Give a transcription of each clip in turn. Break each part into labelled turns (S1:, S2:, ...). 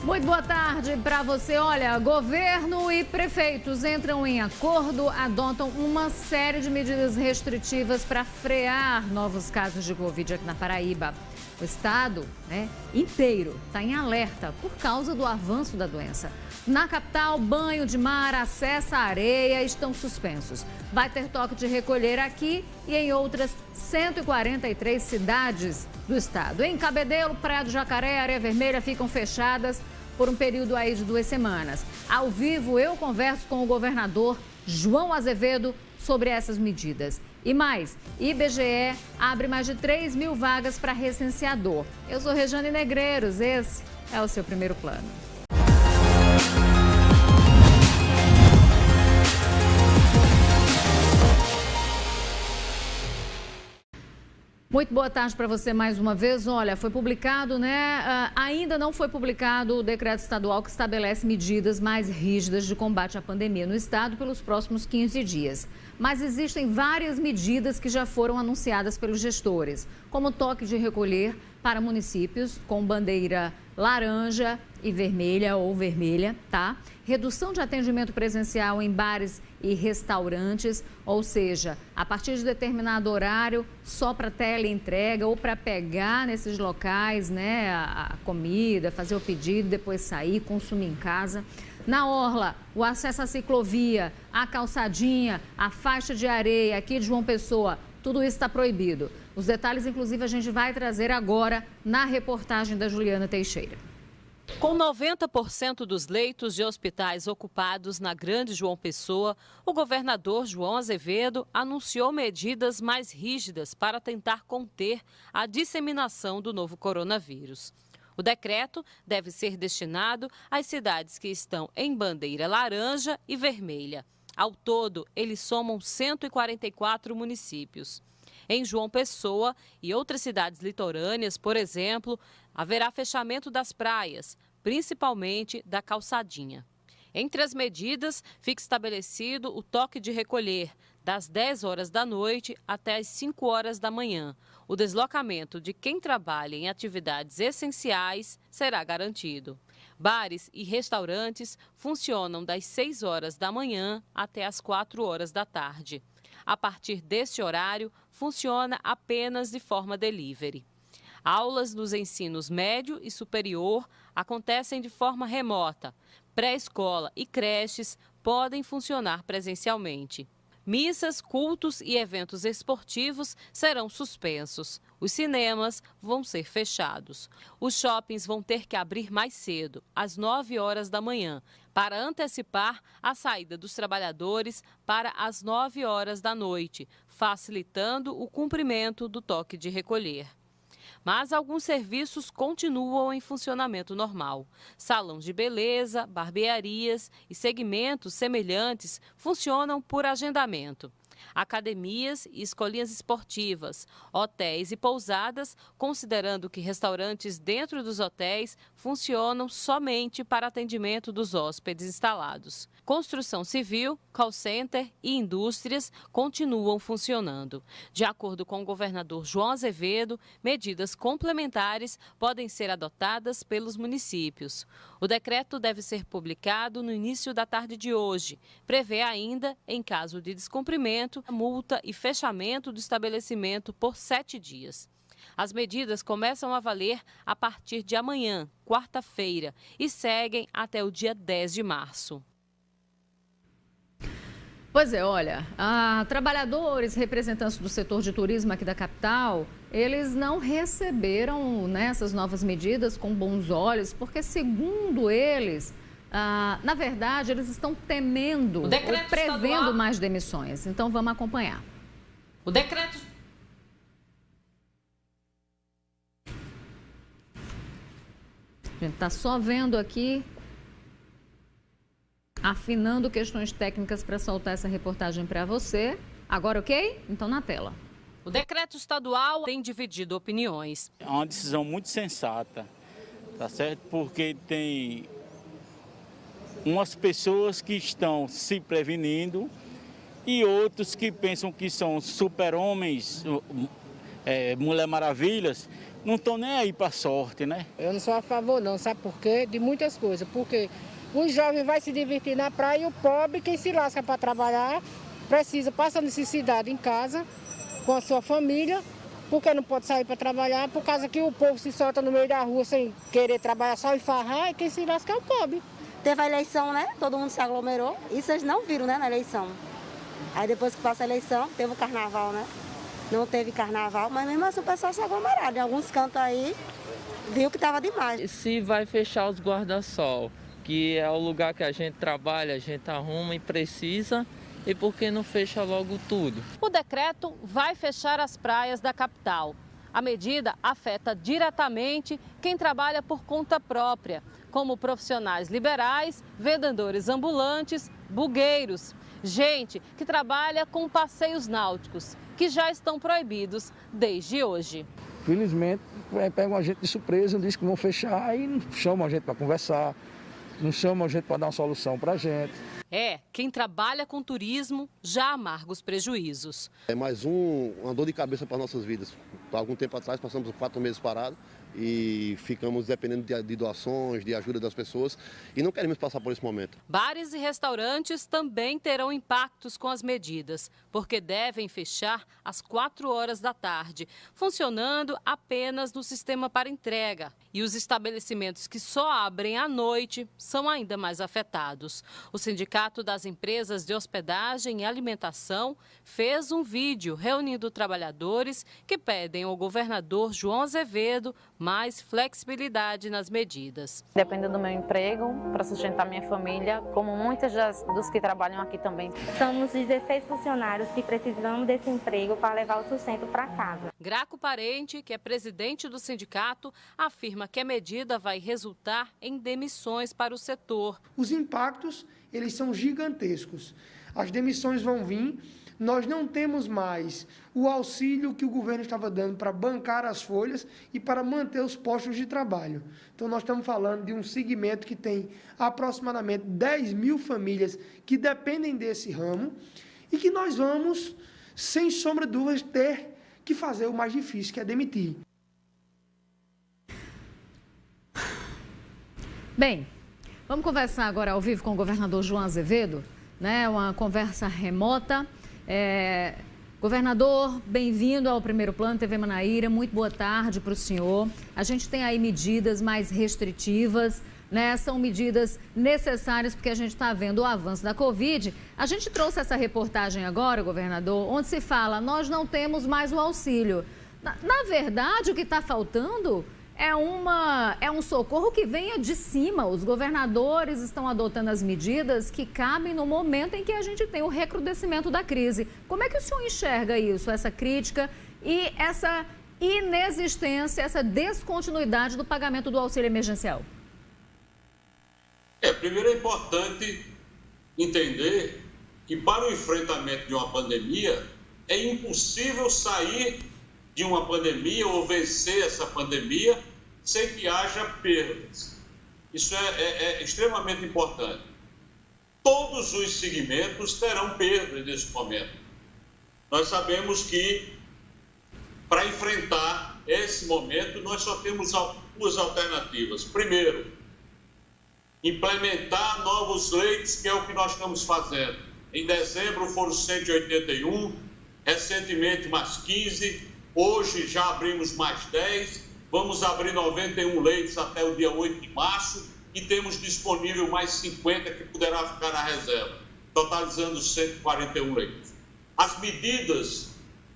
S1: Muito boa tarde para você. Olha, governo e prefeitos entram em acordo, adotam uma série de medidas restritivas para frear novos casos de Covid aqui na Paraíba. O estado inteiro está em alerta por causa do avanço da doença. Na capital, banho de mar, acesso à areia estão suspensos. Vai ter toque de recolher aqui e em outras 143 cidades do estado. Em Cabedelo, Praia do Jacaré e Areia Vermelha ficam fechadas por um período aí de 2 semanas. Ao vivo, eu converso com o governador João Azevedo sobre essas medidas. E mais, IBGE abre mais de 3.000 vagas para recenseador. Eu sou Rejane Negreiros, esse é o seu primeiro plano. Muito boa tarde para você mais uma vez. Olha, foi publicado, ainda não foi publicado o decreto estadual que estabelece medidas mais rígidas de combate à pandemia no estado pelos próximos 15 dias. Mas existem várias medidas que já foram anunciadas pelos gestores, como toque de recolher para municípios com bandeira laranja e vermelha ou vermelha, tá? Redução de atendimento presencial em bares e restaurantes, ou seja, a partir de determinado horário, só para teleentrega ou para pegar nesses locais, a comida, fazer o pedido, depois sair, consumir em casa. Na orla, o acesso à ciclovia, à calçadinha, à faixa de areia aqui de João Pessoa, tudo isso está proibido. Os detalhes, inclusive, a gente vai trazer agora na reportagem da Juliana Teixeira.
S2: Com 90% dos leitos de hospitais ocupados na Grande João Pessoa, o governador João Azevedo anunciou medidas mais rígidas para tentar conter a disseminação do novo coronavírus. O decreto deve ser destinado às cidades que estão em bandeira laranja e vermelha. Ao todo, eles somam 144 municípios. Em João Pessoa e outras cidades litorâneas, por exemplo, haverá fechamento das praias, principalmente da calçadinha. Entre as medidas, fica estabelecido o toque de recolher, das 10 horas da noite até as 5 horas da manhã. O deslocamento de quem trabalha em atividades essenciais será garantido. Bares e restaurantes funcionam das 6 horas da manhã até as 4 horas da tarde. A partir deste horário, funciona apenas de forma delivery. Aulas nos ensinos médio e superior acontecem de forma remota. Pré-escola e creches podem funcionar presencialmente. Missas, cultos e eventos esportivos serão suspensos. Os cinemas vão ser fechados. Os shoppings vão ter que abrir mais cedo, às 9 horas da manhã, para antecipar a saída dos trabalhadores para as 9 horas da noite, facilitando o cumprimento do toque de recolher. Mas alguns serviços continuam em funcionamento normal. Salões de beleza, barbearias e segmentos semelhantes funcionam por agendamento. Academias e escolinhas esportivas, hotéis e pousadas, considerando que restaurantes dentro dos hotéis funcionam somente para atendimento dos hóspedes instalados. Construção civil, call center e indústrias continuam funcionando. De acordo com o governador João Azevedo, medidas complementares podem ser adotadas pelos municípios. O decreto deve ser publicado no início da tarde de hoje. Prevê ainda, em caso de descumprimento, multa e fechamento do estabelecimento por 7 dias. As medidas começam a valer a partir de amanhã, quarta-feira, e seguem até o dia 10 de março.
S1: Pois é, olha, trabalhadores, representantes do setor de turismo aqui da capital, eles não receberam essas novas medidas com bons olhos, porque segundo eles, na verdade, eles estão temendo ou prevendo estadual mais demissões. Então vamos acompanhar.
S2: O decreto...
S1: A gente está só vendo aqui, afinando questões técnicas para soltar essa reportagem para você. Agora, ok? Então, na tela.
S2: O decreto estadual tem dividido opiniões.
S3: É uma decisão muito sensata, tá certo? Porque tem umas pessoas que estão se prevenindo e outros que pensam que são super-homens, Mulher Maravilhas, não estão nem aí para a sorte, né?
S4: Eu não sou a favor não, sabe por quê? De muitas coisas, porque o jovem vai se divertir na praia e o pobre, quem se lasca para trabalhar, passa necessidade em casa, com a sua família, porque não pode sair para trabalhar, por causa que o povo se solta no meio da rua sem querer trabalhar, só enfarrar, e quem se lasca é o pobre.
S5: Teve a eleição, né? Todo mundo se aglomerou. Isso vocês não viram, né, na eleição. Aí depois que passa a eleição, teve o carnaval, né? Não teve carnaval, mas mesmo assim o pessoal se aglomeraram. Em alguns cantos aí, viu que estava demais.
S6: Se vai fechar os guarda-sol, que é o lugar que a gente trabalha, a gente arruma e precisa, e por que não fecha logo tudo?
S2: O decreto vai fechar as praias da capital. A medida afeta diretamente quem trabalha por conta própria, como profissionais liberais, vendedores ambulantes, bugueiros, gente que trabalha com passeios náuticos, que já estão proibidos desde hoje.
S7: Felizmente, pegam a gente de surpresa, diz que vão fechar e não chamam a gente para conversar, não chamam a gente para dar uma solução para a gente.
S2: Quem trabalha com turismo já amarga os prejuízos.
S8: É mais uma dor de cabeça para nossas vidas. Há algum tempo atrás passamos 4 meses parados e ficamos dependendo de doações, de ajuda das pessoas e não queremos passar por esse momento.
S2: Bares e restaurantes também terão impactos com as medidas, porque devem fechar às 4 horas da tarde, funcionando apenas no sistema para entrega. E os estabelecimentos que só abrem à noite são ainda mais afetados. O Sindicato das Empresas de Hospedagem e Alimentação fez um vídeo reunindo trabalhadores que pedem ao governador João Azevedo mais flexibilidade nas medidas.
S9: Dependo do meu emprego para sustentar minha família, como muitas dos que trabalham aqui também.
S10: Somos 16 funcionários que precisamos desse emprego para levar o sustento para casa.
S2: Graco Parente, que é presidente do sindicato, afirma que a medida vai resultar em demissões para o setor.
S11: Os impactos, eles são gigantescos. As demissões vão vir. Nós não temos mais o auxílio que o governo estava dando para bancar as folhas e para manter os postos de trabalho. Então, nós estamos falando de um segmento que tem aproximadamente 10 mil famílias que dependem desse ramo e que nós vamos, sem sombra de dúvidas, ter que fazer o mais difícil, que é demitir.
S1: Bem, vamos conversar agora ao vivo com o governador João Azevedo, né? Uma conversa remota. Governador, bem-vindo ao Primeiro Plano TV Manaíra, muito boa tarde para o senhor. A gente tem aí medidas mais restritivas, né? São medidas necessárias porque a gente está vendo o avanço da Covid. A gente trouxe essa reportagem agora, governador, onde se fala, nós não temos mais o auxílio. Na verdade, o que está faltando é um socorro que venha de cima. Os governadores estão adotando as medidas que cabem no momento em que a gente tem o recrudescimento da crise. Como é que o senhor enxerga isso, essa crítica e essa inexistência, essa descontinuidade do pagamento do auxílio emergencial?
S12: Primeiro é importante entender que para o enfrentamento de uma pandemia é impossível sair de uma pandemia ou vencer essa pandemia sem que haja perdas. Isso é extremamente importante. Todos os segmentos terão perdas nesse momento. Nós sabemos que, para enfrentar esse momento, nós só temos duas alternativas. Primeiro, implementar novos leitos, que é o que nós estamos fazendo. Em dezembro foram 181, recentemente mais 15, hoje já abrimos mais 10, vamos abrir 91 leitos até o dia 8 de março e temos disponível mais 50 que poderá ficar na reserva, totalizando 141 leitos. As medidas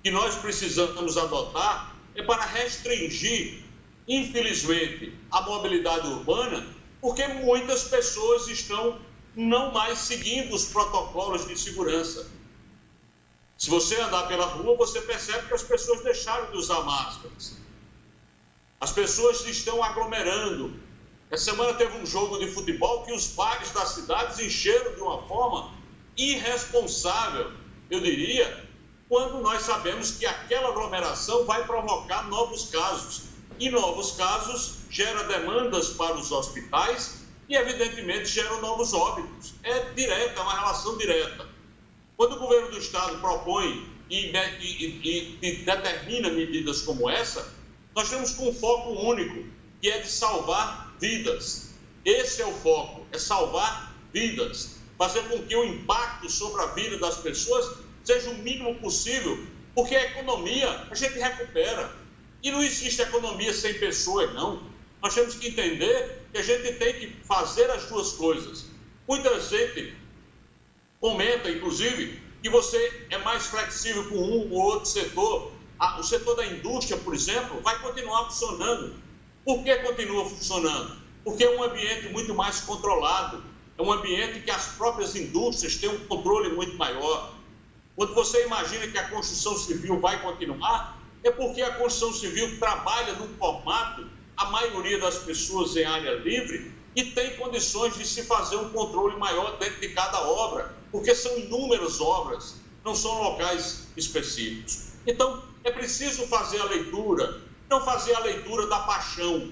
S12: que nós precisamos adotar é para restringir, infelizmente, a mobilidade urbana, porque muitas pessoas estão não mais seguindo os protocolos de segurança. Se você andar pela rua, você percebe que as pessoas deixaram de usar máscaras. As pessoas estão aglomerando. Essa semana teve um jogo de futebol que os bares das cidades encheram de uma forma irresponsável, eu diria, quando nós sabemos que aquela aglomeração vai provocar novos casos. E novos casos geram demandas para os hospitais e, evidentemente, geram novos óbitos. É direta, é uma relação direta. Quando o governo do Estado propõe e determina medidas como essa, Nós temos com um foco único, que é de salvar vidas. Esse é o foco, é salvar vidas. Fazer com que o impacto sobre a vida das pessoas seja o mínimo possível, porque a economia a gente recupera. E não existe economia sem pessoas, não. Nós temos que entender que a gente tem que fazer as duas coisas. Muita gente comenta, inclusive, que você é mais flexível com um ou outro setor. O setor da indústria, por exemplo, vai continuar funcionando. Por que continua funcionando? Porque é um ambiente muito mais controlado. É um ambiente que as próprias indústrias têm um controle muito maior. Quando você imagina que a construção civil vai continuar, é porque a construção civil trabalha num formato, a maioria das pessoas em área livre, e tem condições de se fazer um controle maior dentro de cada obra, porque são inúmeras obras, não são locais específicos. Então, é preciso fazer a leitura, não fazer a leitura da paixão.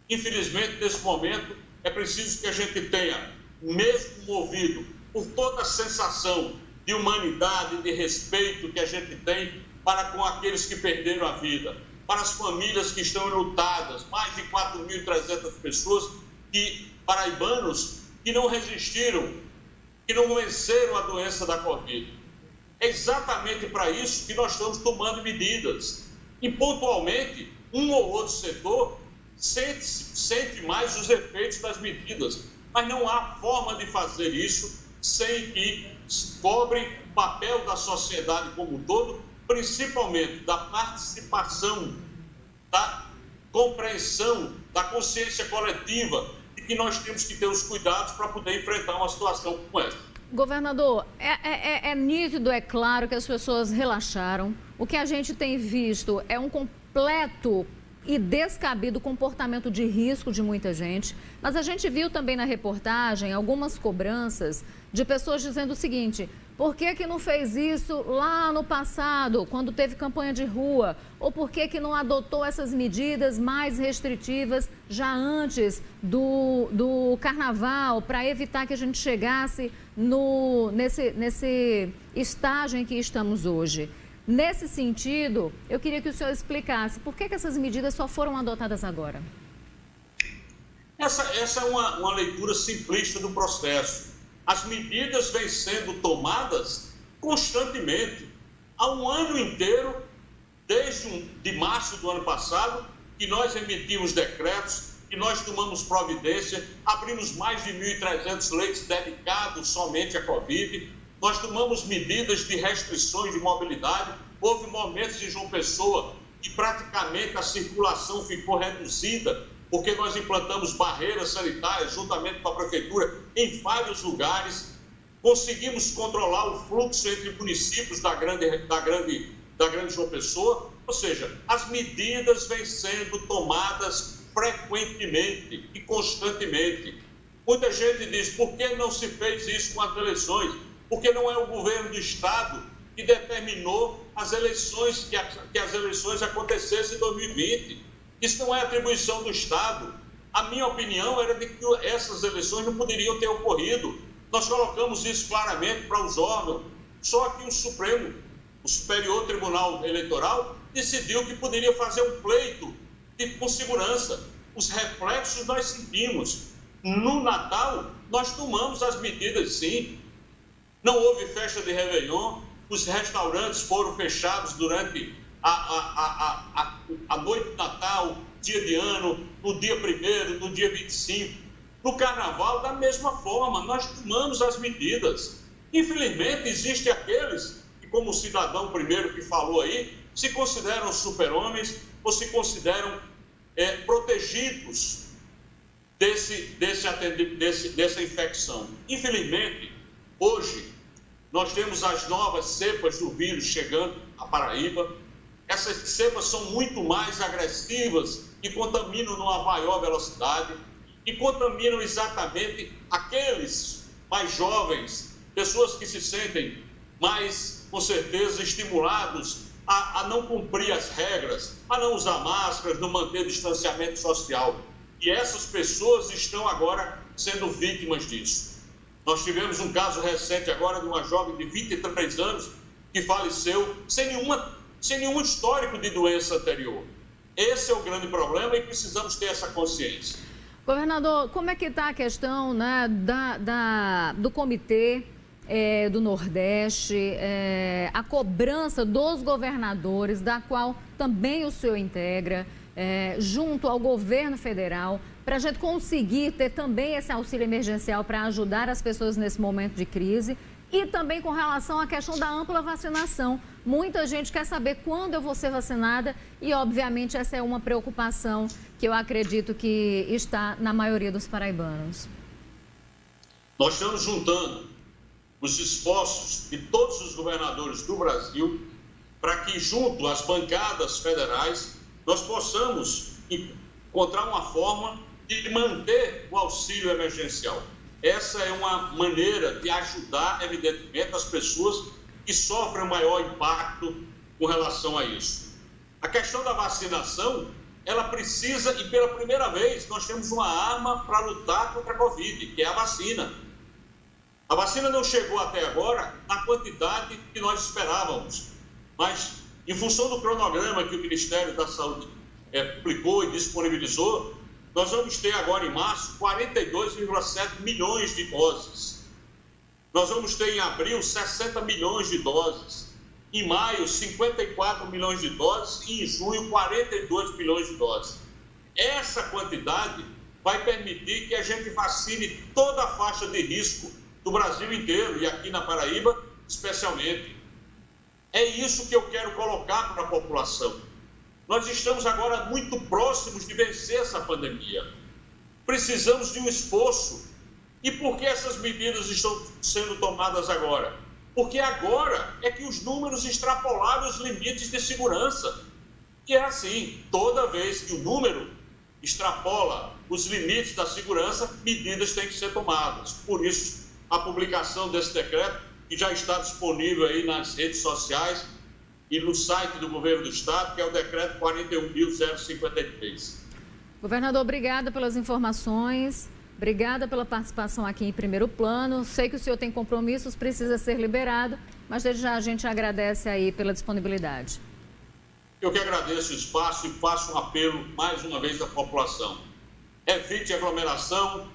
S12: Infelizmente, nesse momento, é preciso que a gente tenha, mesmo movido por toda a sensação de humanidade, de respeito que a gente tem para com aqueles que perderam a vida, para as famílias que estão enlutadas, mais de 4.300 pessoas, paraibanos, que não resistiram, que não venceram a doença da Covid. É exatamente para isso que nós estamos tomando medidas. E, pontualmente, um ou outro setor sente mais os efeitos das medidas, mas não há forma de fazer isso sem que cobre o papel da sociedade como um todo, principalmente da participação, da compreensão, da consciência coletiva, de que nós temos que ter os cuidados para poder enfrentar uma situação como essa.
S1: Governador, é nítido, é claro que as pessoas relaxaram. O que a gente tem visto é um completo e descabido comportamento de risco de muita gente. Mas a gente viu também na reportagem algumas cobranças de pessoas dizendo o seguinte: por que não fez isso lá no passado, quando teve campanha de rua? Ou por que não adotou essas medidas mais restritivas já antes do carnaval, para evitar que a gente chegasse nesse estágio em que estamos hoje? Nesse sentido, eu queria que o senhor explicasse por que essas medidas só foram adotadas agora.
S12: Essa é uma leitura simplista do processo. As medidas vêm sendo tomadas constantemente, há um ano inteiro, desde de março do ano passado, que nós emitimos decretos, que nós tomamos providência, abrimos mais de 1.300 leitos dedicados somente à Covid. Nós tomamos medidas de restrições de mobilidade. Houve momentos em João Pessoa que praticamente a circulação ficou reduzida, porque nós implantamos barreiras sanitárias juntamente com a prefeitura em vários lugares. Conseguimos controlar o fluxo entre municípios da grande João Pessoa. Ou seja, as medidas vêm sendo tomadas frequentemente e constantemente. Muita gente diz: por que não se fez isso com as eleições? Porque não é o governo do Estado que determinou as eleições, que as eleições acontecessem em 2020. Isso não é atribuição do Estado. A minha opinião era de que essas eleições não poderiam ter ocorrido. Nós colocamos isso claramente para os órgãos. Só que o Superior Tribunal Eleitoral, decidiu que poderia fazer um pleito com segurança. Os reflexos nós sentimos. No Natal, nós tomamos as medidas, sim. Não houve festa de Réveillon, os restaurantes foram fechados durante a noite de Natal, dia de ano, no dia 1º, no dia 25. No Carnaval, da mesma forma, nós tomamos as medidas. Infelizmente, existem aqueles que, como o cidadão primeiro que falou aí, se consideram super-homens ou se consideram protegidos dessa infecção. Infelizmente, hoje, nós temos as novas cepas do vírus chegando à Paraíba. Essas cepas são muito mais agressivas e contaminam numa maior velocidade e contaminam exatamente aqueles mais jovens, pessoas que se sentem mais, com certeza, estimulados a não cumprir as regras, a não usar máscaras, não manter distanciamento social. E essas pessoas estão agora sendo vítimas disso. Nós tivemos um caso recente agora de uma jovem de 23 anos que faleceu sem nenhum histórico de doença anterior. Esse é o grande problema e precisamos ter essa consciência.
S1: Governador, como é que está a questão, né, do comitê do Nordeste, a cobrança dos governadores, da qual também o senhor integra, junto ao governo federal, para a gente conseguir ter também esse auxílio emergencial para ajudar as pessoas nesse momento de crise? E também com relação à questão da ampla vacinação. Muita gente quer saber quando eu vou ser vacinada e, obviamente, essa é uma preocupação que eu acredito que está na maioria dos paraibanos.
S12: Nós estamos juntando os esforços de todos os governadores do Brasil para que, junto às bancadas federais, nós possamos encontrar uma forma de manter o auxílio emergencial. Essa é uma maneira de ajudar, evidentemente, as pessoas que sofrem o maior impacto com relação a isso. A questão da vacinação, ela precisa, e pela primeira vez, nós temos uma arma para lutar contra a Covid, que é a vacina. A vacina não chegou até agora na quantidade que nós esperávamos, mas em função do cronograma que o Ministério da Saúde publicou e disponibilizou, nós vamos ter agora em março 42,7 milhões de doses. Nós vamos ter em abril 60 milhões de doses. Em maio, 54 milhões de doses e em junho, 42 milhões de doses. Essa quantidade vai permitir que a gente vacine toda a faixa de risco do Brasil inteiro e aqui na Paraíba, especialmente. É isso que eu quero colocar para a população. Nós estamos agora muito próximos de vencer essa pandemia. Precisamos de um esforço. E por que essas medidas estão sendo tomadas agora? Porque agora é que os números extrapolaram os limites de segurança. E é assim, toda vez que o número extrapola os limites da segurança, medidas têm que ser tomadas. Por isso, a publicação desse decreto, que já está disponível aí nas redes sociais e no site do Governo do Estado, que é o decreto 41.053.
S1: Governador, obrigada pelas informações, obrigada pela participação aqui em Primeiro Plano. Sei que o senhor tem compromissos, precisa ser liberado, mas desde já a gente agradece aí pela disponibilidade.
S12: Eu que agradeço o espaço e faço um apelo mais uma vez à população. Evite aglomeração,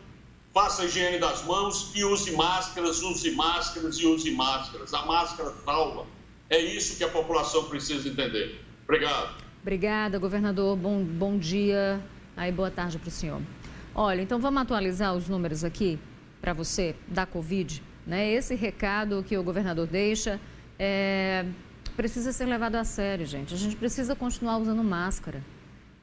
S12: faça a higiene das mãos e use máscaras, use máscaras e use máscaras. A máscara salva. É isso que a população precisa entender. Obrigado.
S1: Obrigada, governador. Bom dia. Aí, boa tarde para o senhor. Olha, então vamos atualizar os números aqui para você da Covid, né? Esse recado que o governador deixa precisa ser levado a sério, gente. A gente precisa continuar usando máscara.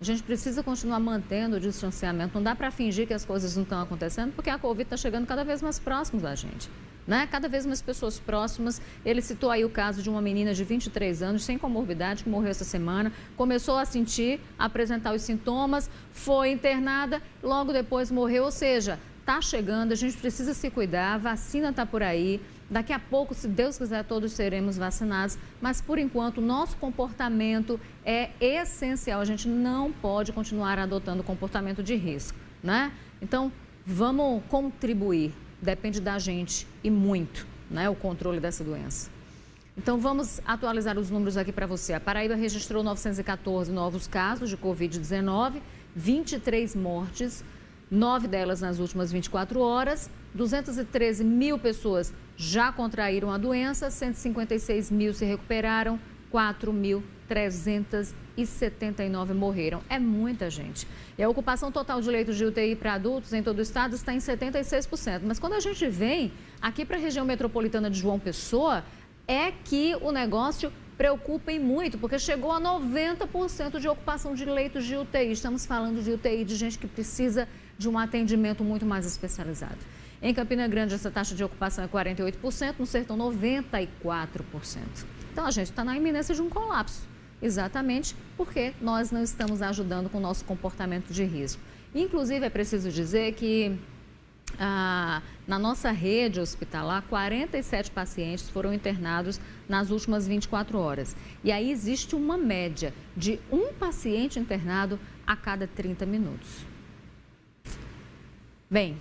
S1: A gente precisa continuar mantendo o distanciamento. Não dá para fingir que as coisas não estão acontecendo, porque a Covid está chegando cada vez mais próximo da gente, né? Cada vez mais pessoas próximas. Ele citou aí o caso de uma menina de 23 anos, sem comorbidade, que morreu essa semana. Começou a sentir, a apresentar os sintomas, foi internada, logo depois morreu. Ou seja, está chegando, a gente precisa se cuidar, a vacina está por aí. Daqui a pouco, se Deus quiser, todos seremos vacinados, mas por enquanto o nosso comportamento é essencial. A gente não pode continuar adotando comportamento de risco, né? Então, vamos contribuir, depende da gente e muito, né? O controle dessa doença. Então, vamos atualizar os números aqui para você. A Paraíba registrou 914 novos casos de Covid-19, 23 mortes, 9 delas nas últimas 24 horas, 213 mil pessoas já contraíram a doença, 156 mil se recuperaram, 4.379 morreram. É muita gente. E a ocupação total de leitos de UTI para adultos em todo o estado está em 76%. Mas quando a gente vem aqui para a região metropolitana de João Pessoa, é que o negócio preocupa muito, porque chegou a 90% de ocupação de leitos de UTI. Estamos falando de UTI de gente que precisa de um atendimento muito mais especializado. Em Campina Grande, essa taxa de ocupação é 48%, no Sertão, 94%. Então, a gente está na iminência de um colapso, exatamente porque nós não estamos ajudando com o nosso comportamento de risco. Inclusive, é preciso dizer que na nossa rede hospitalar, 47 pacientes foram internados nas últimas 24 horas. E aí existe uma média de um paciente internado a cada 30 minutos. Bem,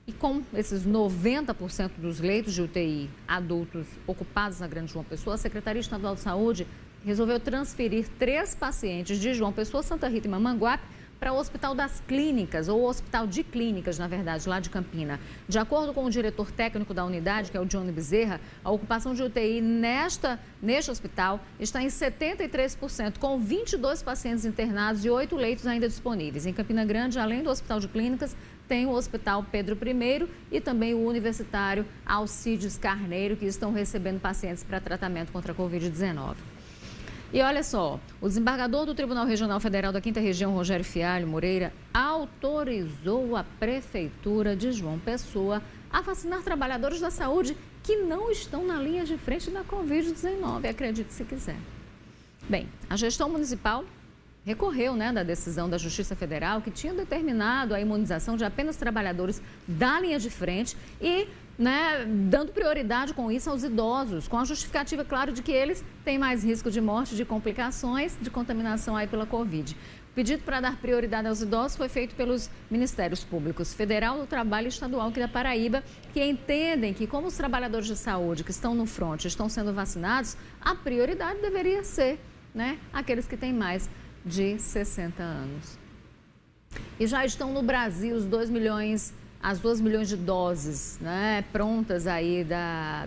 S1: e com esses 90% dos leitos de UTI adultos ocupados na Grande João Pessoa, a Secretaria Estadual de Saúde resolveu transferir 3 pacientes de João Pessoa, Santa Rita e Mamanguape para o Hospital das Clínicas, ou Hospital de Clínicas, na verdade, lá de Campina. De acordo com o diretor técnico da unidade, que é o Johnny Bezerra, a ocupação de UTI neste hospital está em 73%, com 22 pacientes internados e 8 leitos ainda disponíveis. Em Campina Grande, além do Hospital de Clínicas, tem o Hospital Pedro I e também o Universitário Alcides Carneiro, que estão recebendo pacientes para tratamento contra a Covid-19. E olha só, o desembargador do Tribunal Regional Federal da 5ª Região, Rogério Fialho Moreira, autorizou a Prefeitura de João Pessoa a vacinar trabalhadores da saúde que não estão na linha de frente da Covid-19, acredite se quiser. Bem, a gestão municipal recorreu, da decisão da Justiça Federal, que tinha determinado a imunização de apenas trabalhadores da linha de frente e dando prioridade com isso aos idosos, com a justificativa, claro, de que eles têm mais risco de morte, de complicações, de contaminação aí pela Covid. O pedido para dar prioridade aos idosos foi feito pelos Ministérios Públicos Federal do Trabalho e Estadual aqui da Paraíba, que entendem que, como os trabalhadores de saúde que estão no fronte estão sendo vacinados, a prioridade deveria ser, aqueles que têm mais de 60 anos. E já estão no Brasil as 2 milhões de doses, prontas aí,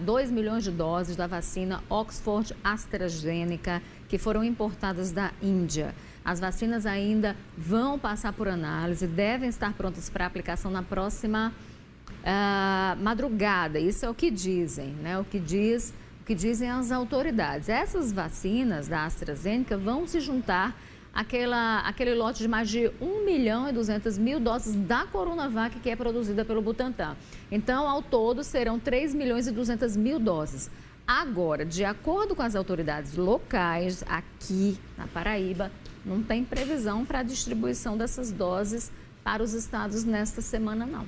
S1: 2 milhões de doses da vacina Oxford AstraZeneca, que foram importadas da Índia. As vacinas ainda vão passar por análise, devem estar prontas para aplicação na próxima madrugada. Isso é o que dizem, o que dizem as autoridades. Essas vacinas da AstraZeneca vão se juntar aquele lote de mais de 1.200.000 doses da Coronavac, que é produzida pelo Butantan. Então, ao todo, serão 3.200.000 doses. Agora, de acordo com as autoridades locais, aqui na Paraíba, não tem previsão para a distribuição dessas doses para os estados nesta semana, não.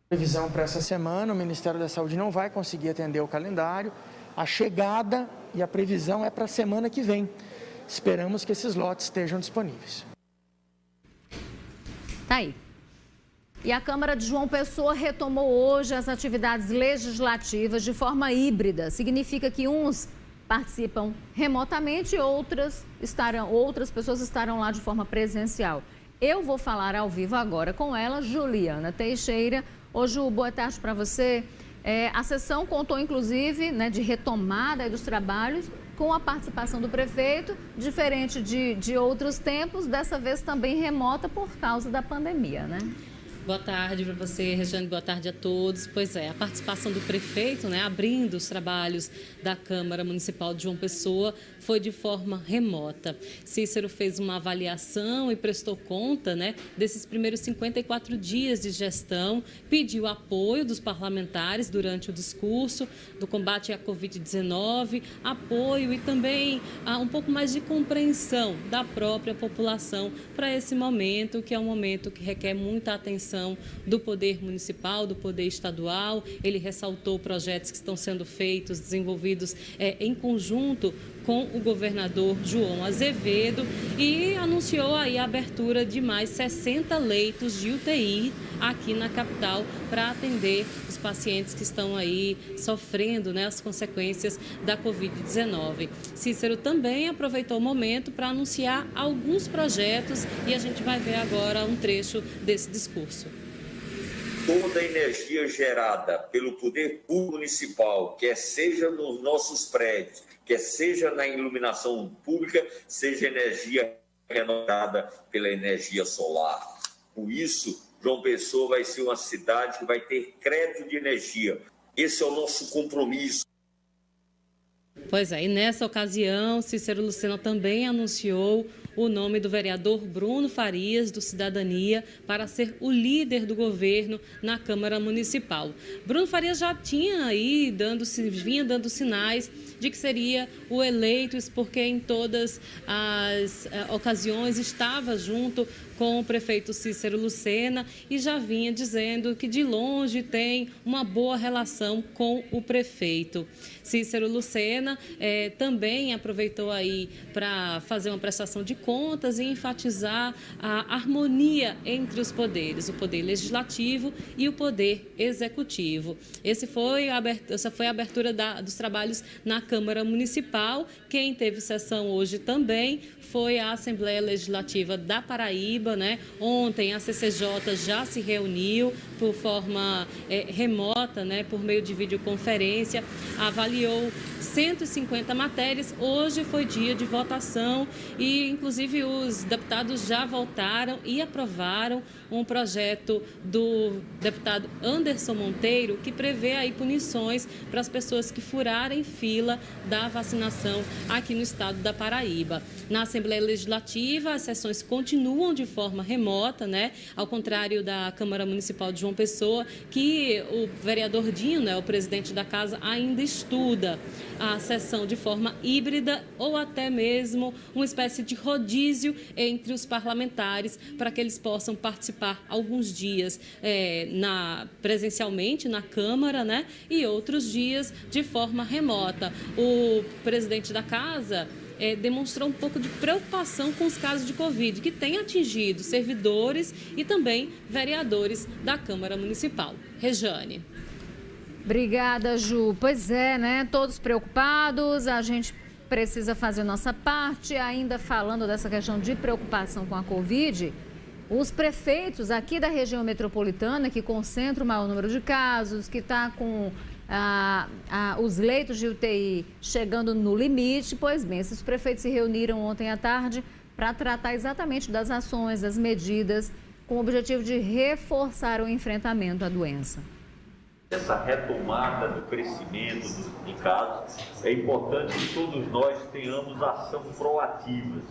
S13: Previsão para essa semana, o Ministério da Saúde não vai conseguir atender o calendário. A chegada e a previsão é para a semana que vem. Esperamos que esses lotes estejam disponíveis.
S1: Tá aí. E a Câmara de João Pessoa retomou hoje as atividades legislativas de forma híbrida. Significa que uns participam remotamente e outras pessoas estarão lá de forma presencial. Eu vou falar ao vivo agora com ela, Juliana Teixeira. Ô, Ju, boa tarde para você. A sessão contou, inclusive, de retomada dos trabalhos com a participação do prefeito, diferente de outros tempos, dessa vez também remota por causa da pandemia,
S14: Boa tarde para você, Regiane, boa tarde a todos. Pois é, a participação do prefeito, abrindo os trabalhos da Câmara Municipal de João Pessoa, foi de forma remota. Cícero fez uma avaliação e prestou conta, desses primeiros 54 dias de gestão, pediu apoio dos parlamentares durante o discurso do combate à Covid-19, apoio e também um pouco mais de compreensão da própria população para esse momento, que é um momento que requer muita atenção do poder municipal, do poder estadual. Ele ressaltou projetos que estão sendo feitos, desenvolvidos em conjunto com o governador João Azevedo e anunciou aí a abertura de mais 60 leitos de UTI aqui na capital para atender os pacientes que estão aí sofrendo as consequências da Covid-19. Cícero também aproveitou o momento para anunciar alguns projetos e a gente vai ver agora um trecho desse discurso.
S15: Toda a energia gerada pelo poder público municipal, quer seja nos nossos prédios, quer seja na iluminação pública, seja energia renovada pela energia solar. Por isso, João Pessoa vai ser uma cidade que vai ter crédito de energia. Esse é o nosso compromisso.
S14: Pois é, e nessa ocasião, Cícero Lucena também anunciou o nome do vereador Bruno Farias, do Cidadania, para ser o líder do governo na Câmara Municipal. Bruno Farias já tinha aí vinha dando sinais de que seria o eleito, isso porque em todas as ocasiões estava junto com o prefeito Cícero Lucena e já vinha dizendo que de longe tem uma boa relação com o prefeito. Cícero Lucena também aproveitou aí para fazer uma prestação de contas e enfatizar a harmonia entre os poderes, o poder legislativo e o poder executivo. Essa foi a abertura dos trabalhos na Câmara Municipal. Quem teve sessão hoje também foi a Assembleia Legislativa da Paraíba, né? Ontem a CCJ já se reuniu por forma remota, né? Por meio de videoconferência, avaliou 150 matérias. Hoje foi dia de votação e, inclusive, os deputados já votaram e aprovaram um projeto do deputado Anderson Monteiro que prevê aí punições para as pessoas que furarem fila da vacinação aqui no estado da Paraíba. Na Assembleia Legislativa, as sessões continuam de forma remota, né? Ao contrário da Câmara Municipal de João Pessoa, que o vereador Dinho, né, o presidente da casa, ainda estuda a sessão de forma híbrida ou até mesmo uma espécie de rodízio entre os parlamentares para que eles possam participar alguns dias presencialmente na Câmara, né? E outros dias de forma remota. O presidente da casa demonstrou um pouco de preocupação com os casos de Covid, que tem atingido servidores e também vereadores da Câmara Municipal. Rejane.
S1: Obrigada, Ju. Pois é, né? Todos preocupados, a gente precisa fazer a nossa parte. Ainda falando dessa questão de preocupação com a Covid, os prefeitos aqui da região metropolitana, que concentra o maior número de casos, que está com os leitos de UTI chegando no limite, pois bem, esses prefeitos se reuniram ontem à tarde para tratar exatamente das ações, das medidas, com o objetivo de reforçar o enfrentamento à doença.
S15: Essa retomada do crescimento de casos, é importante que todos nós tenhamos ação proativas,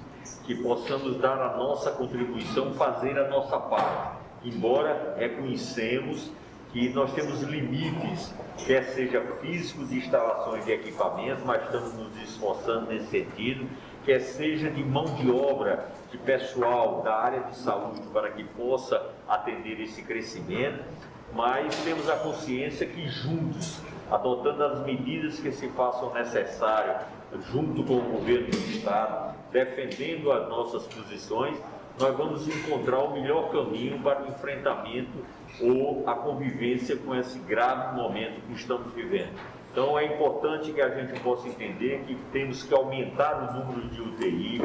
S15: que possamos dar a nossa contribuição, fazer a nossa parte, embora reconhecemos que nós temos limites, quer seja físicos de instalações de equipamento, mas estamos nos esforçando nesse sentido, quer seja de mão de obra, de pessoal da área de saúde, para que possa atender esse crescimento, mas temos a consciência que juntos, adotando as medidas que se façam necessárias, junto com o governo do Estado, defendendo as nossas posições, nós vamos encontrar o melhor caminho para o enfrentamento ou a convivência com esse grave momento que estamos vivendo. Então é importante que a gente possa entender que temos que aumentar o número de UTI,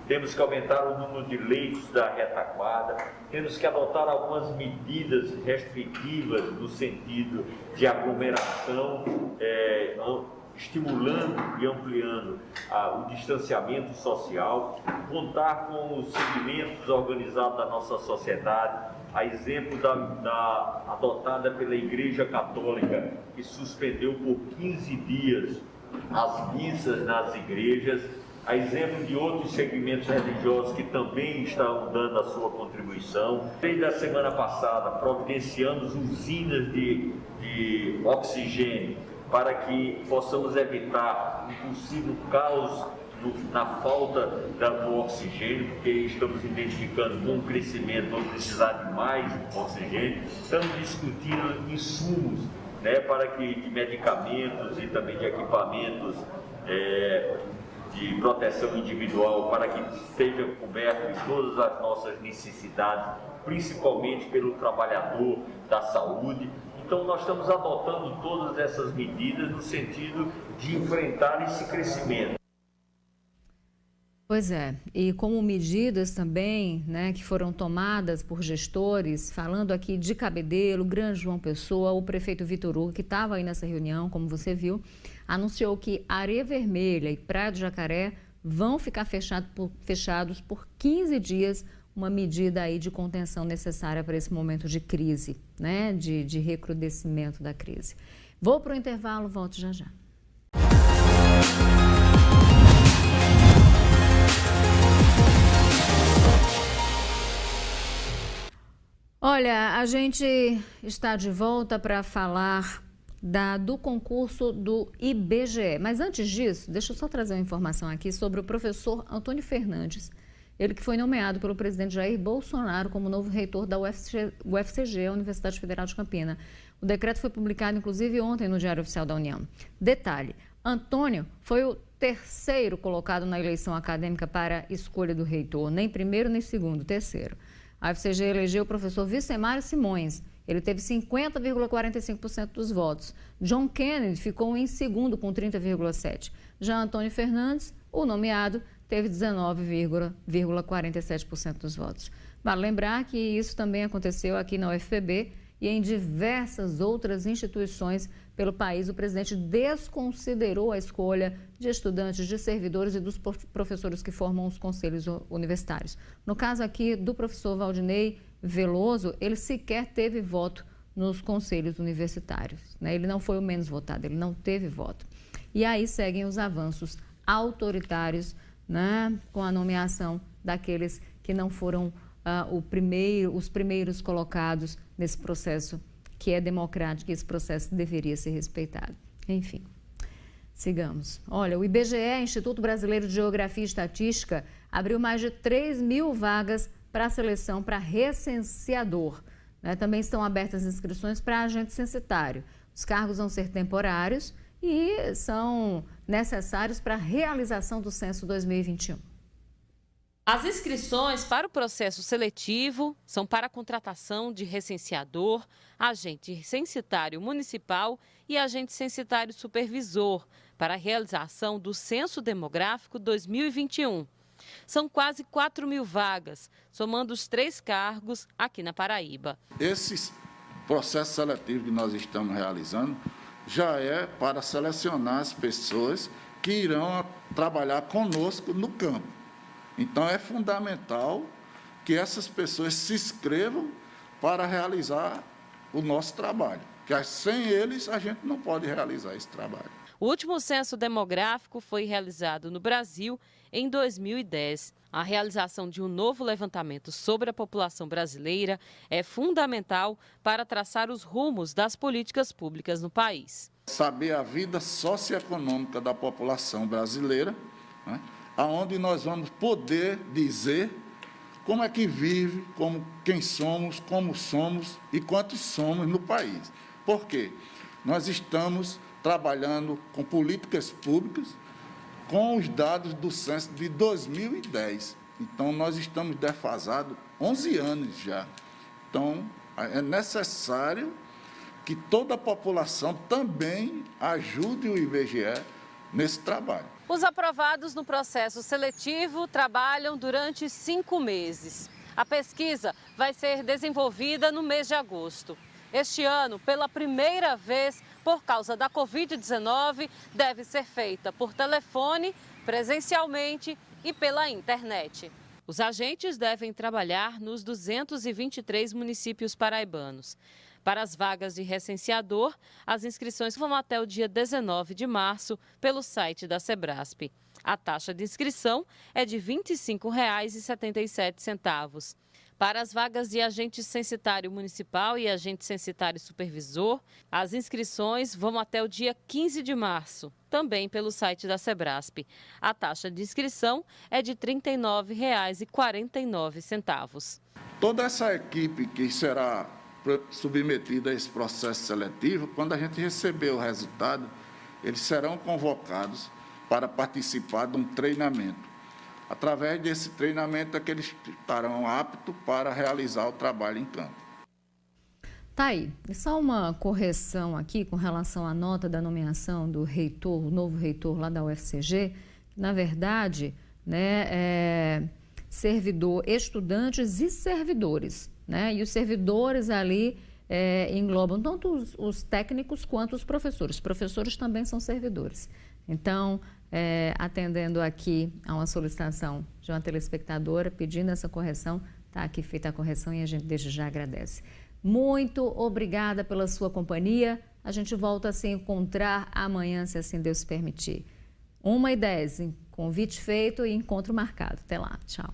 S15: temos que aumentar o número de leitos da retaguarda, temos que adotar algumas medidas restritivas no sentido de aglomeração, estimulando e ampliando o distanciamento social, contar com os segmentos organizados da nossa sociedade, a exemplo adotada pela Igreja Católica, que suspendeu por 15 dias as missas nas igrejas, a exemplo de outros segmentos religiosos que também estão dando a sua contribuição. Desde a semana passada, providenciamos usinas de oxigênio para que possamos evitar um possível caos na falta do oxigênio, porque estamos identificando com o crescimento, vamos precisar de mais oxigênio. Estamos discutindo insumos, né, de medicamentos e também de equipamentos de proteção individual, para que sejam cobertas todas as nossas necessidades, principalmente pelo trabalhador da saúde. Então, nós estamos adotando todas essas medidas no sentido de enfrentar esse crescimento.
S1: Pois é, e como medidas também, né, que foram tomadas por gestores, falando aqui de Cabedelo, Grande João Pessoa, o prefeito Vitor Hugo, que estava aí nessa reunião, como você viu, anunciou que Areia Vermelha e Praia do Jacaré vão ficar fechados por 15 dias, uma medida aí de contenção necessária para esse momento de crise, né, de recrudescimento da crise. Vou para o intervalo, volto já já. Olha, a gente está de volta para falar do concurso do IBGE. Mas antes disso, deixa eu só trazer uma informação aqui sobre o professor Antônio Fernandes. Ele que foi nomeado pelo presidente Jair Bolsonaro como novo reitor da UFCG, a Universidade Federal de Campina. O decreto foi publicado, inclusive, ontem no Diário Oficial da União. Detalhe, Antônio foi o terceiro colocado na eleição acadêmica para escolha do reitor, nem primeiro nem segundo, terceiro. A UFCG elegeu o professor Vicemário Simões. Ele teve 50,45% dos votos. John Kennedy ficou em segundo com 30,7%. Já Antônio Fernandes, o nomeado, teve 19,47% dos votos. Vale lembrar que isso também aconteceu aqui na UFPB e em diversas outras instituições pelo país. O presidente desconsiderou a escolha de estudantes, de servidores e dos professores que formam os conselhos universitários. No caso aqui do professor Valdinei Veloso, ele sequer teve voto nos conselhos universitários, né? Ele não foi o menos votado, ele não teve voto. E aí seguem os avanços autoritários, né, com a nomeação daqueles que não foram os primeiros colocados nesse processo que é democrático, e esse processo deveria ser respeitado. Enfim, sigamos. Olha, o IBGE, Instituto Brasileiro de Geografia e Estatística, abriu mais de 3.000 vagas para a seleção para recenseador. Né? Também estão abertas inscrições para agente censitário. Os cargos vão ser temporários e são necessários para a realização do censo 2021.
S2: As inscrições para o processo seletivo são para a contratação de recenseador, agente censitário municipal e agente censitário supervisor para a realização do Censo Demográfico 2021. São quase 4.000 vagas, somando os 3 cargos aqui na Paraíba.
S16: Esse processo seletivo que nós estamos realizando já é para selecionar as pessoas que irão trabalhar conosco no campo. Então, é fundamental que essas pessoas se inscrevam para realizar o nosso trabalho, porque sem eles a gente não pode realizar esse trabalho.
S2: O último censo demográfico foi realizado no Brasil em 2010. A realização de um novo levantamento sobre a população brasileira é fundamental para traçar os rumos das políticas públicas no país.
S16: Saber a vida socioeconômica da população brasileira, né? Aonde nós vamos poder dizer como é que vive, quem somos, como somos e quantos somos no país. Por quê? Nós estamos trabalhando com políticas públicas com os dados do censo de 2010. Então, nós estamos defasados 11 anos já. Então, é necessário que toda a população também ajude o IBGE nesse trabalho.
S2: Os aprovados no processo seletivo trabalham durante 5 meses. A pesquisa vai ser desenvolvida no mês de agosto. Este ano, pela primeira vez, por causa da Covid-19, deve ser feita por telefone, presencialmente e pela internet. Os agentes devem trabalhar nos 223 municípios paraibanos. Para as vagas de recenseador, as inscrições vão até o dia 19 de março pelo site da Sebrasp. A taxa de inscrição é de R$ 25,77. Para as vagas de agente censitário municipal e agente censitário supervisor, as inscrições vão até o dia 15 de março, também pelo site da Sebrasp. A taxa de inscrição é de R$ 39,49.
S16: Toda essa equipe que será submetida a esse processo seletivo, quando a gente receber o resultado, eles serão convocados para participar de um treinamento. Através desse treinamento é que eles estarão aptos para realizar o trabalho em campo.
S1: Tá aí. E só uma correção aqui com relação à nota da nomeação do reitor, o novo reitor lá da UFCG. Na verdade, né, estudantes e servidores, né? E os servidores ali englobam tanto os técnicos quanto os professores. Os professores também são servidores. Então, atendendo aqui a uma solicitação de uma telespectadora pedindo essa correção, está aqui feita a correção e a gente desde já agradece. Muito obrigada pela sua companhia. A gente volta a se encontrar amanhã, se assim Deus permitir. 1h10, convite feito e encontro marcado. Até lá, tchau.